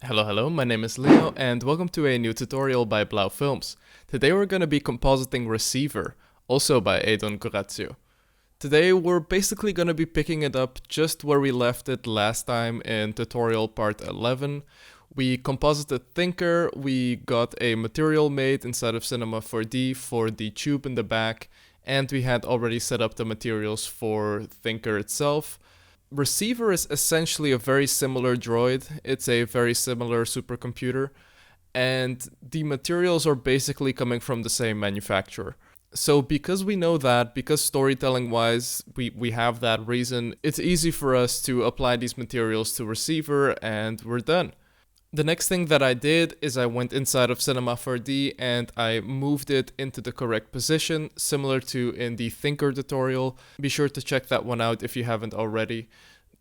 Hello, my name is Leo and welcome to a new tutorial by Blauw Films. Today we're going to be compositing Receiver, also by Edon Guraziu. Today we're basically going to be picking it up just where we left it last time in tutorial part 11. We composited Thinker, we got a material made inside of Cinema 4D for the tube in the back, and we had already set up the materials for Thinker itself. Receiver is essentially a very similar droid. It's a very similar supercomputer, and the materials are basically coming from the same manufacturer. So because we know that, because storytelling wise we have that reason, it's easy for us to apply these materials to Receiver and we're done. The next thing that I did is I went inside of Cinema 4D and I moved it into the correct position, similar to in the Thinker tutorial. Be sure to check that one out if you haven't already.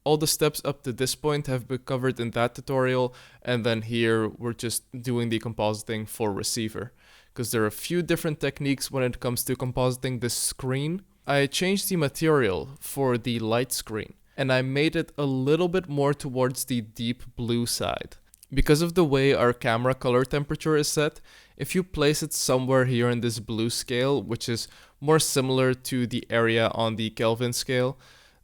All the steps up to this point have been covered in that tutorial, and then here we're just doing the compositing for Receiver. Because there are a few different techniques when it comes to compositing this screen. I changed the material for the light screen, and I made it a little bit more towards the deep blue side. Because of the way our camera color temperature is set, if you place it somewhere here in this blue scale, which is more similar to the area on the Kelvin scale,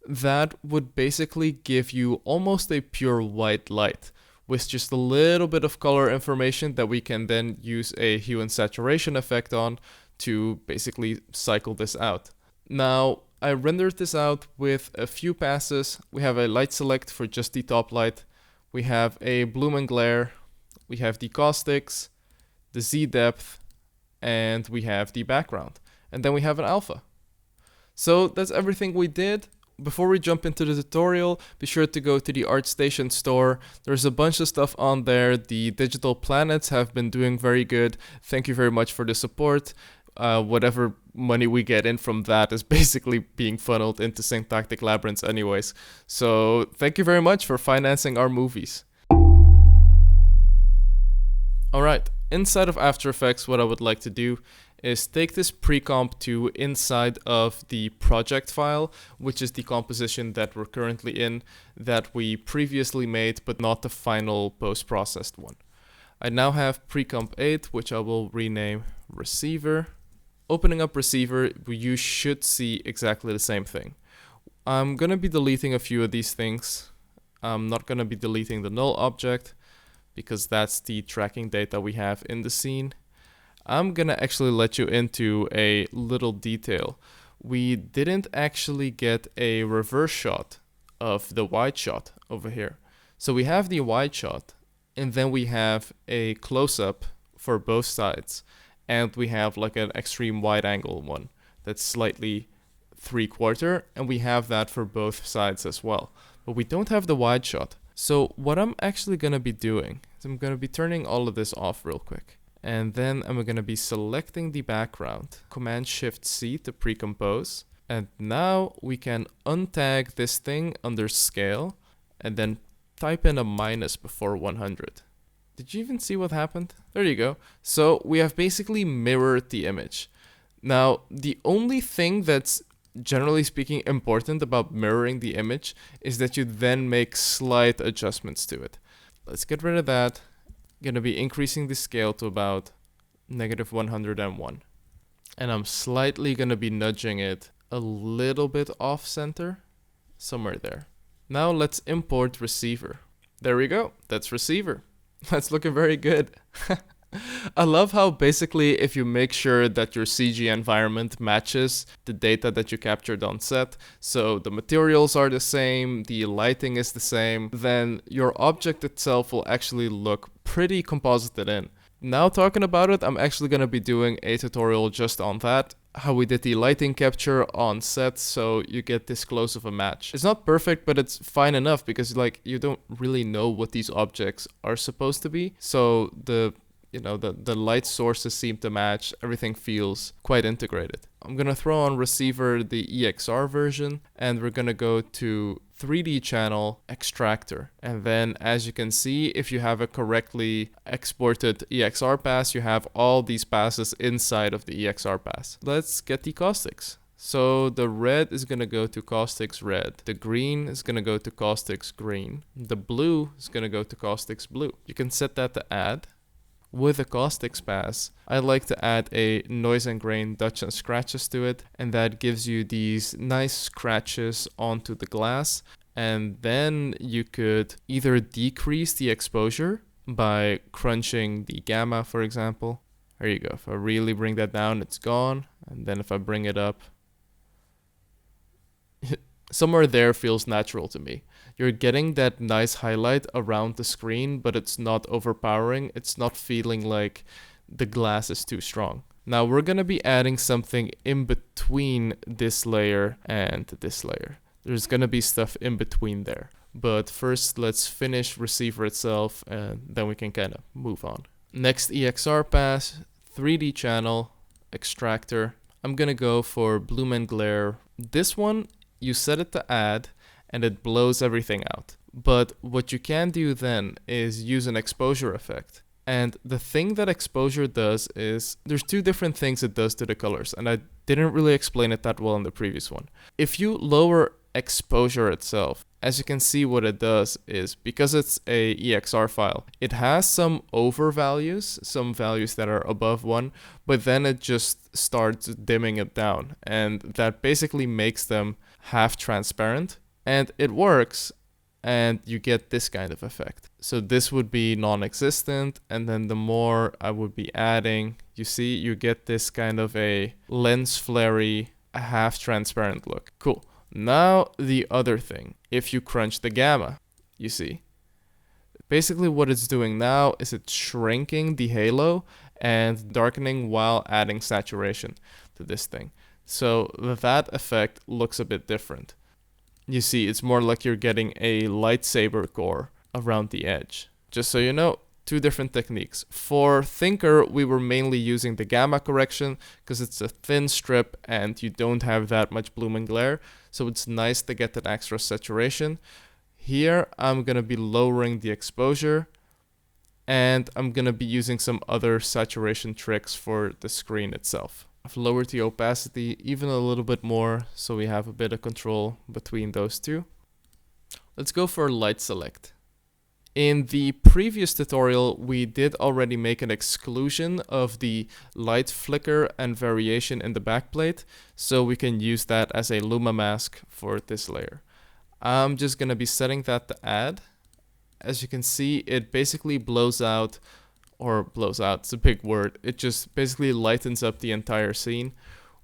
that would basically give you almost a pure white light, with just a little bit of color information that we can then use a hue and saturation effect on to basically cycle this out. Now, I rendered this out with a few passes. We have a light select for just the top light. We have a bloom and glare, we have the caustics, the Z depth, and we have the background. And then we have an alpha. So that's everything we did. Before we jump into the tutorial, be sure to go to the ArtStation store. There's a bunch of stuff on there. The digital planets have been doing very good. Thank you very much for the support. Whatever money we get in from that is basically being funneled into Syntactic Labyrinths anyways. So thank you very much for financing our movies. Alright, inside of After Effects, what I would like to do is take this pre-comp to inside of the project file, which is the composition that we're currently in, that we previously made, but not the final post-processed one. I now have pre-comp 8, which I will rename Receiver. Opening up Receiver, you should see exactly the same thing. I'm going to be deleting a few of these things. I'm not going to be deleting the null object, because that's the tracking data we have in the scene. I'm going to actually let you into a little detail. We didn't actually get a reverse shot of the wide shot over here. So we have the wide shot, and then we have a close-up for both sides. And we have like an extreme wide angle one that's slightly 3/4, and we have that for both sides as well. But we don't have the wide shot. So what I'm actually going to be doing is I'm going to be turning all of this off real quick. And then I'm going to be selecting the background, Command-Shift-C to pre-compose. And now we can untag this thing under scale and then type in a minus before 100. Did you even see what happened? There you go. So we have basically mirrored the image. Now, the only thing that's generally speaking important about mirroring the image is that you then make slight adjustments to it. Let's get rid of that. Going to be increasing the scale to about -101. And I'm slightly going to be nudging it a little bit off center, somewhere there. Now let's import Receiver. There we go. That's Receiver. That's looking very good. I love how basically if you make sure that your CG environment matches the data that you captured on set, so the materials are the same, the lighting is the same, then your object itself will actually look pretty composited in. Now talking about it, I'm actually going to be doing a tutorial just on that, how we did the lighting capture on set so you get this close of a match. It's not perfect, but it's fine enough because like you don't really know what these objects are supposed to be. So the light sources seem to match, everything feels quite integrated. I'm gonna throw on Receiver the EXR version, and we're gonna go to 3D channel extractor. And then as you can see, if you have a correctly exported EXR pass, you have all these passes inside of the EXR pass. Let's get the caustics. So the red is going to go to Caustic's red. The green is going to go to Caustic's green. The blue is going to go to Caustic's blue. You can set that to add. With a Caustic's pass, I like to add a noise and grain Dutch and scratches to it, and that gives you these nice scratches onto the glass. And then you could either decrease the exposure by crunching the gamma, for example. There you go. If I really bring that down, it's gone. And then if I bring it up, somewhere there feels natural to me. You're getting that nice highlight around the screen, but it's not overpowering. It's not feeling like the glass is too strong. Now we're going to be adding something in between this layer and this layer. There's going to be stuff in between there. But first, let's finish receiver itself, and then we can kind of move on. Next, EXR pass, 3D channel, extractor. I'm going to go for bloom and glare. This one, you set it to add, and it blows everything out. But what you can do then is use an exposure effect. And the thing that exposure does is, there's two different things it does to the colors, and I didn't really explain it that well in the previous one. If you lower exposure itself, as you can see, what it does is, because it's a EXR file, it has some over values, some values that are above 1, but then it just starts dimming it down, and that basically makes them half transparent, and it works, and you get this kind of effect. So this would be non-existent, and then the more I would be adding, you see, you get this kind of a lens flary, half transparent look. Cool. Now the other thing, if you crunch the gamma, you see, basically what it's doing now is it's shrinking the halo and darkening while adding saturation to this thing. So that effect looks a bit different. You see, it's more like you're getting a lightsaber core around the edge. Just so you know, two different techniques. For Thinker, we were mainly using the gamma correction because it's a thin strip and you don't have that much bloom and glare. So it's nice to get that extra saturation. Here, I'm going to be lowering the exposure, and I'm going to be using some other saturation tricks for the screen itself. I've lowered the opacity even a little bit more, so we have a bit of control between those two. Let's go for light select. In the previous tutorial, we did already make an exclusion of the light flicker and variation in the backplate, so we can use that as a luma mask for this layer. I'm just going to be setting that to add. As you can see, it basically blows out, it's a big word, it just basically lightens up the entire scene.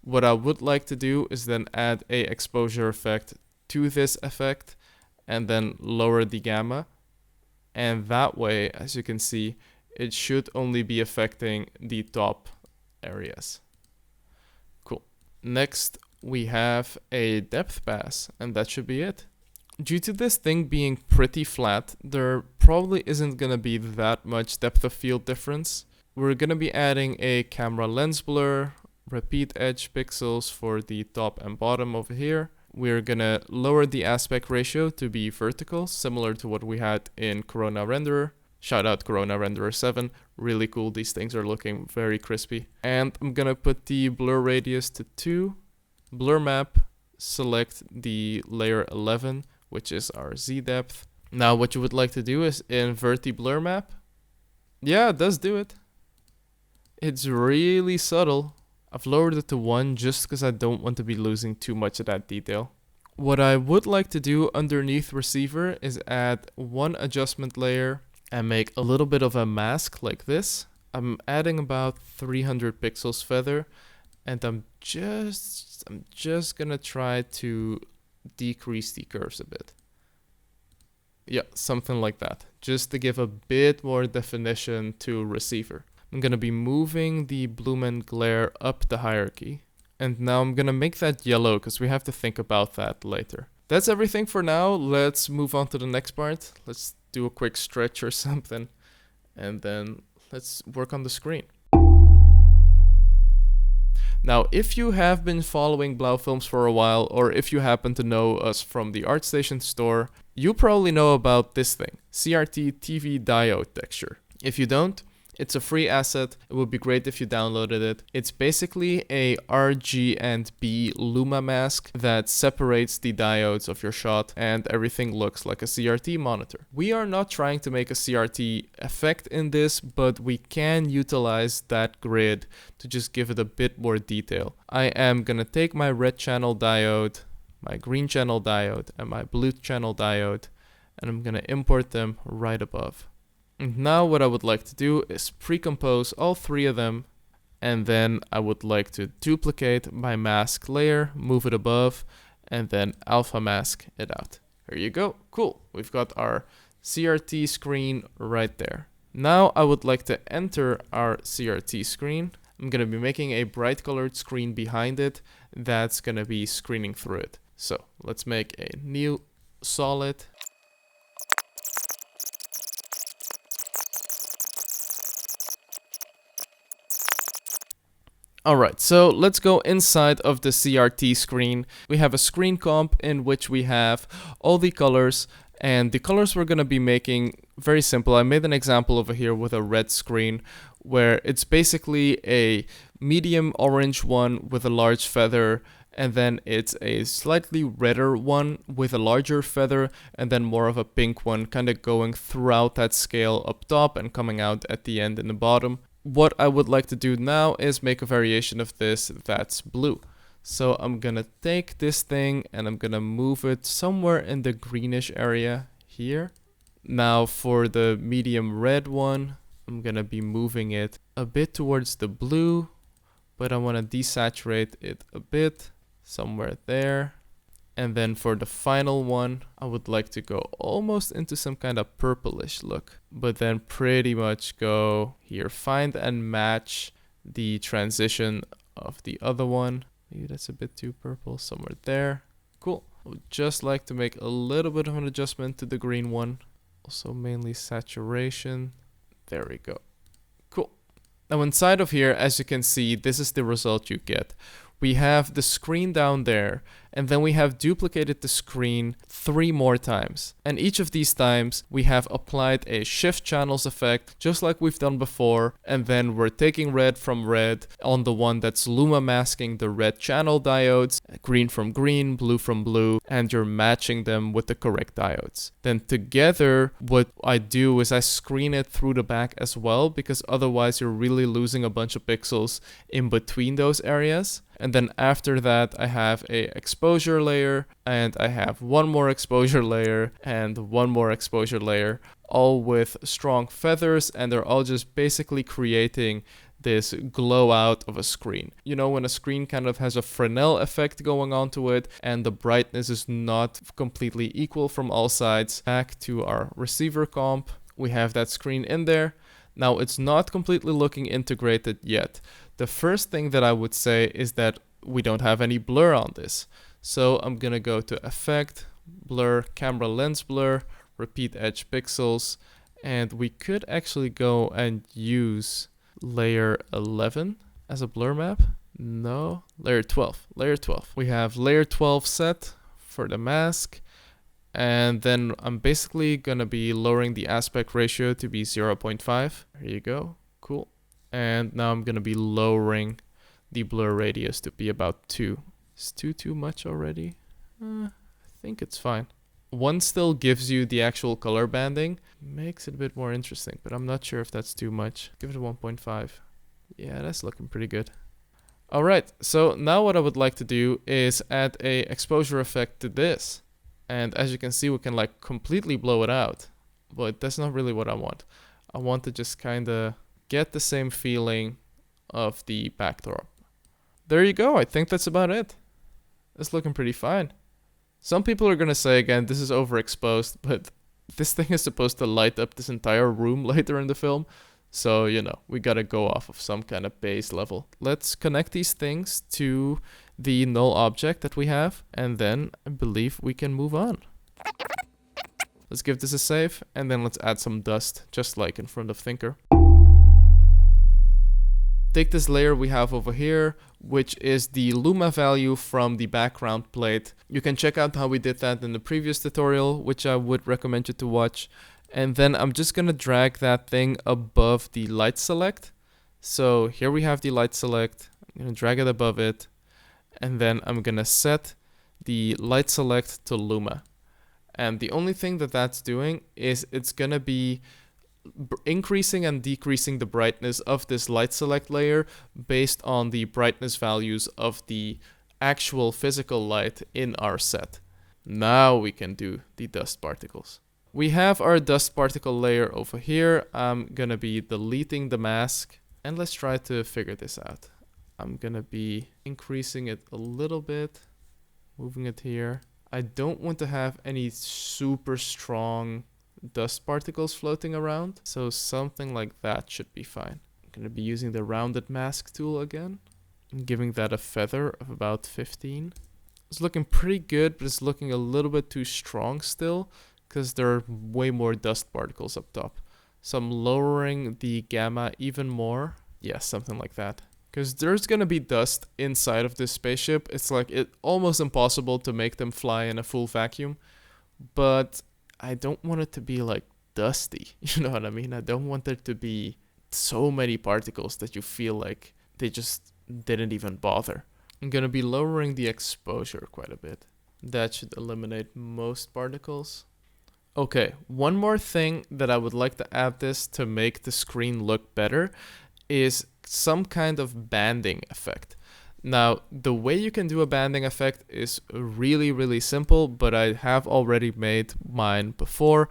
What I would like to do is then add a exposure effect to this effect, and then lower the gamma. And that way, as you can see, it should only be affecting the top areas. Cool. Next, we have a depth pass, and that should be it. Due to this thing being pretty flat, there probably isn't going to be that much depth of field difference. We're going to be adding a camera lens blur, repeat edge pixels for the top and bottom over here. We're going to lower the aspect ratio to be vertical, similar to what we had in Corona Renderer. Shout out Corona Renderer 7. Really cool. These things are looking very crispy. And I'm going to put the blur radius to 2. Blur map, select the layer 11, which is our Z depth. Now what you would like to do is invert the blur map. Yeah, it does do it. It's really subtle. I've lowered it to 1 just because I don't want to be losing too much of that detail. What I would like to do underneath receiver is add one adjustment layer and make a little bit of a mask like this. I'm adding about 300 pixels feather, and I'm just gonna try to decrease the curves a bit. Yeah, something like that, just to give a bit more definition to receiver. I'm going to be moving the bloom and glare up the hierarchy. And now I'm going to make that yellow because we have to think about that later. That's everything for now. Let's move on to the next part. Let's do a quick stretch or something. And then let's work on the screen. Now, if you have been following Blauw Films for a while, or if you happen to know us from the ArtStation store, you probably know about this thing, CRT TV diode texture. If you don't, It's a free asset. It would be great if you downloaded it. It's basically a RG and B Luma mask that separates the diodes of your shot, and everything looks like a CRT monitor. We are not trying to make a CRT effect in this, but we can utilize that grid to just give it a bit more detail. I am gonna take my red channel diode, my green channel diode, and my blue channel diode, and I'm gonna import them right above. And now what I would like to do is pre-compose all three of them, and then I would like to duplicate my mask layer, move it above, and then alpha mask it out. There you go. Cool. We've got our CRT screen right there. Now I would like to enter our CRT screen. I'm going to be making a bright colored screen behind it that's going to be screening through it. So let's make a new solid. Alright, so let's go inside of the CRT screen. We have a screen comp in which we have all the colors, and the colors we're going to be making very simple. I made an example over here with a red screen where it's basically a medium orange one with a large feather, and then it's a slightly redder one with a larger feather, and then more of a pink one kind of going throughout that scale up top and coming out at the end in the bottom. What I would like to do now is make a variation of this that's blue. So I'm gonna take this thing and I'm gonna move it somewhere in the greenish area here. Now for the medium red one, I'm gonna be moving it a bit towards the blue, but I wanna desaturate it a bit, somewhere there. And then for the final one, I would like to go almost into some kind of purplish look, but then pretty much go here, find and match the transition of the other one. Maybe that's a bit too purple, somewhere there. Cool. I would just like to make a little bit of an adjustment to the green one. Also mainly saturation. There we go. Cool. Now inside of here, as you can see, this is the result you get. We have the screen down there, and then we have duplicated the screen 3 more times. And each of these times, we have applied a shift channels effect, just like we've done before, and then we're taking red from red on the one that's Luma masking the red channel diodes, green from green, blue from blue, and you're matching them with the correct diodes. Then together, what I do is I screen it through the back as well, because otherwise you're really losing a bunch of pixels in between those areas. And then after that, I have a exposure layer, and I have one more exposure layer and one more exposure layer, all with strong feathers, and they're all just basically creating this glow out of a screen. You know, when a screen kind of has a Fresnel effect going on to it and the brightness is not completely equal from all sides. Back to our receiver comp, we have that screen in there. Now it's not completely looking integrated yet. The first thing that I would say is that we don't have any blur on this. So I'm gonna go to Effect, Blur, Camera Lens Blur, Repeat Edge Pixels, and we could actually go and use layer 11 as a blur map. No, layer 12. We have layer 12 set for the mask. And then I'm basically gonna be lowering the aspect ratio to be 0.5. There you go. Cool. And now I'm gonna be lowering the blur radius to be about 2. Is 2 too much already? I think it's fine. 1 still gives you the actual color banding. Makes it a bit more interesting, but I'm not sure if that's too much. Give it a 1.5. Yeah, that's looking pretty good. Alright, so now what I would like to do is add a exposure effect to this. And as you can see, we can like completely blow it out. But that's not really what I want. I want to just kind of get the same feeling of the backdrop. There you go. I think that's about it. It's looking pretty fine. Some people are going to say, again, this is overexposed, but this thing is supposed to light up this entire room later in the film. So, you know, we got to go off of some kind of base level. Let's connect these things to the null object that we have, and then I believe we can move on. Let's give this a save, and then let's add some dust, just like in front of Thinker. Take this layer we have over here, which is the Luma value from the background plate. You can check out how we did that in the previous tutorial, which I would recommend you to watch. And then I'm just gonna drag that thing above the light select. So here we have the light select. I'm gonna drag it above it. And then I'm gonna set the light select to Luma. And the only thing that that's doing is it's gonna be increasing and decreasing the brightness of this light select layer based on the brightness values of the actual physical light in our set. Now we can do the dust particles. We have our dust particle layer over here. I'm gonna be deleting the mask, and let's try to figure this out. I'm gonna be increasing it a little bit, moving it here. I don't want to have any super strong dust particles floating around, so something like that should be fine. I'm gonna be using the rounded mask tool again. I'm giving that a feather of about 15. It's looking pretty good, but it's looking a little bit too strong still, because there are way more dust particles up top. So I'm lowering the gamma even more. Yeah, something like that. Because there's gonna be dust inside of this spaceship. It's like almost impossible to make them fly in a full vacuum. But I don't want it to be like dusty. You know what I mean? I don't want there to be so many particles that you feel like they just didn't even bother. I'm gonna be lowering the exposure quite a bit. That should eliminate most particles. Okay, one more thing that I would like to add this to make the screen look better is some kind of banding effect. Now, the way you can do a banding effect is really, really simple, but I have already made mine before.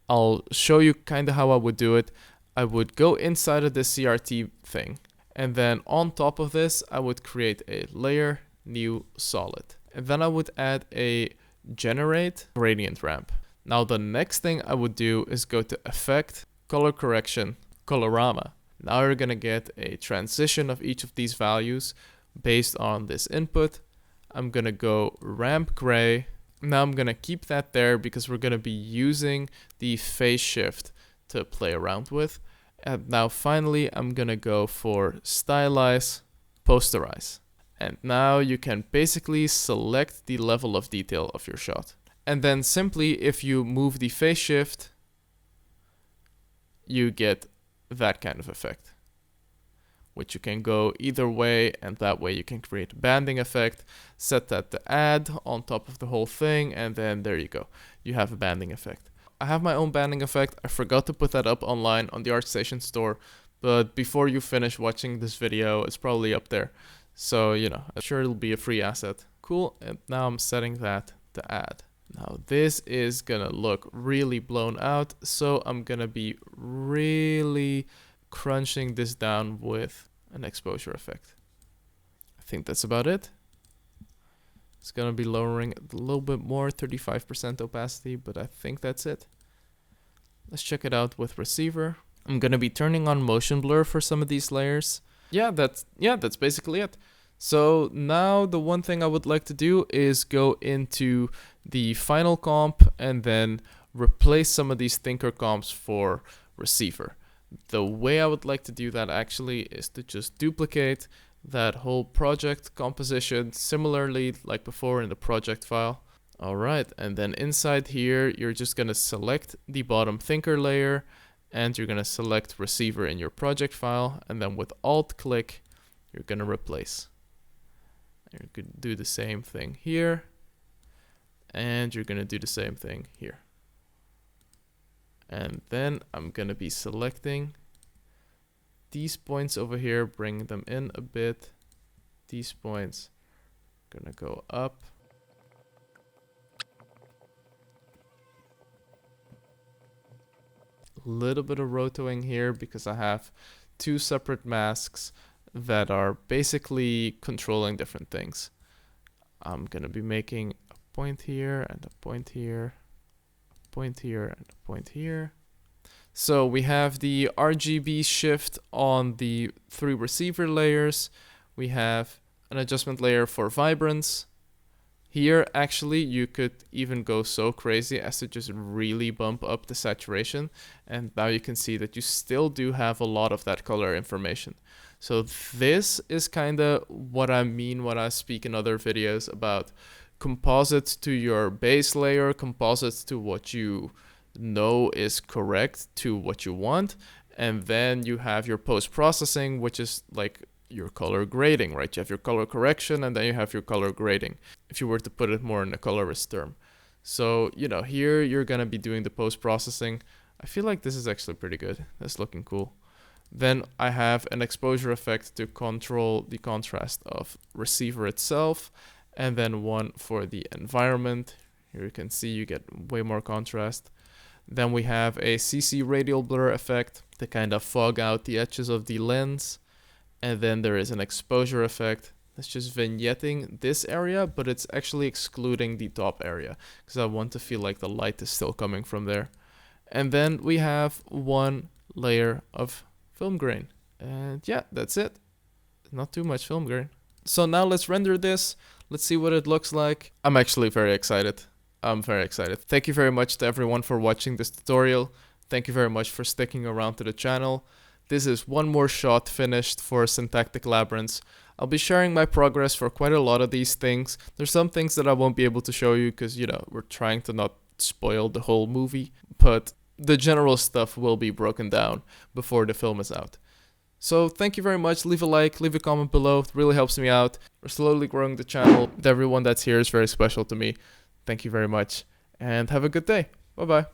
I'll show you kind of how I would do it. I would go inside of this CRT thing, and then on top of this, I would create a layer, new solid. And then I would add a generate gradient ramp. Now the next thing I would do is go to Effect, Color Correction, Colorama. Now you're gonna get a transition of each of these values based on this input. I'm gonna go Ramp Gray. Now I'm gonna keep that there because we're gonna be using the phase shift to play around with. And now finally I'm gonna go for Stylize, Posterize. And now you can basically select the level of detail of your shot. And then simply, if you move the phase shift, you get that kind of effect, which you can go either way, and that way you can create a banding effect, set that to add on top of the whole thing, and then there you go. You have a banding effect. I have my own banding effect. I forgot to put that up online on the ArtStation store, but before you finish watching this video, it's probably up there. So, you know, I'm sure it'll be a free asset. Cool, and now I'm setting that to add. Now this is gonna look really blown out, so I'm gonna be really crunching this down with an exposure effect. I think that's about it. It's gonna be lowering a little bit more, 35% opacity, but I think that's it. Let's check it out with Receiver. I'm gonna be turning on motion blur for some of these layers. Yeah, that's basically it. So now the one thing I would like to do is go into the final comp and then replace some of these thinker comps for Receiver. The way I would like to do that actually is to just duplicate that whole project composition similarly like before in the project file. Alright, and then inside here you're just going to select the bottom thinker layer and you're going to select Receiver in your project file, and then with Alt click you're going to replace. You're going to do the same thing here, and you're going to do the same thing here. And then I'm going to be selecting these points over here, bring them in a bit. These points are going to go up. A little bit of rotoing here because I have two separate masks that are basically controlling different things. I'm gonna be making a point here and a point here, a point here and a point here. So we have the RGB shift on the 3 receiver layers. We have an adjustment layer for vibrance. Here, actually, you could even go so crazy as to just really bump up the saturation. And now you can see that you still do have a lot of that color information. So this is kind of what I mean when I speak in other videos about composites to your base layer, composites to what you no is correct to what you want. And then you have your post-processing, which is like your color grading, right? You have your color correction, and then you have your color grading, if you were to put it more in a colorist term. So, here you're going to be doing the post-processing. I feel like this is actually pretty good. That's looking cool. Then I have an exposure effect to control the contrast of receiver itself, and then one for the environment. Here you can see you get way more contrast. Then we have a CC radial blur effect to kind of fog out the edges of the lens. And then there is an exposure effect that's just vignetting this area, but it's actually excluding the top area because I want to feel like the light is still coming from there. And then we have one layer of film grain. And yeah, that's it. Not too much film grain. So now let's render this. Let's see what it looks like. I'm actually very excited. I'm very excited. Thank you very much to everyone for watching this tutorial. Thank you very much for sticking around to the channel. This is one more shot finished for Syntactic Labyrinths. I'll be sharing my progress for quite a lot of these things. There's some things that I won't be able to show you because, we're trying to not spoil the whole movie. But the general stuff will be broken down before the film is out. So thank you very much. Leave a like, leave a comment below. It really helps me out. We're slowly growing the channel. Everyone that's here is very special to me. Thank you very much. And have a good day. Bye-bye.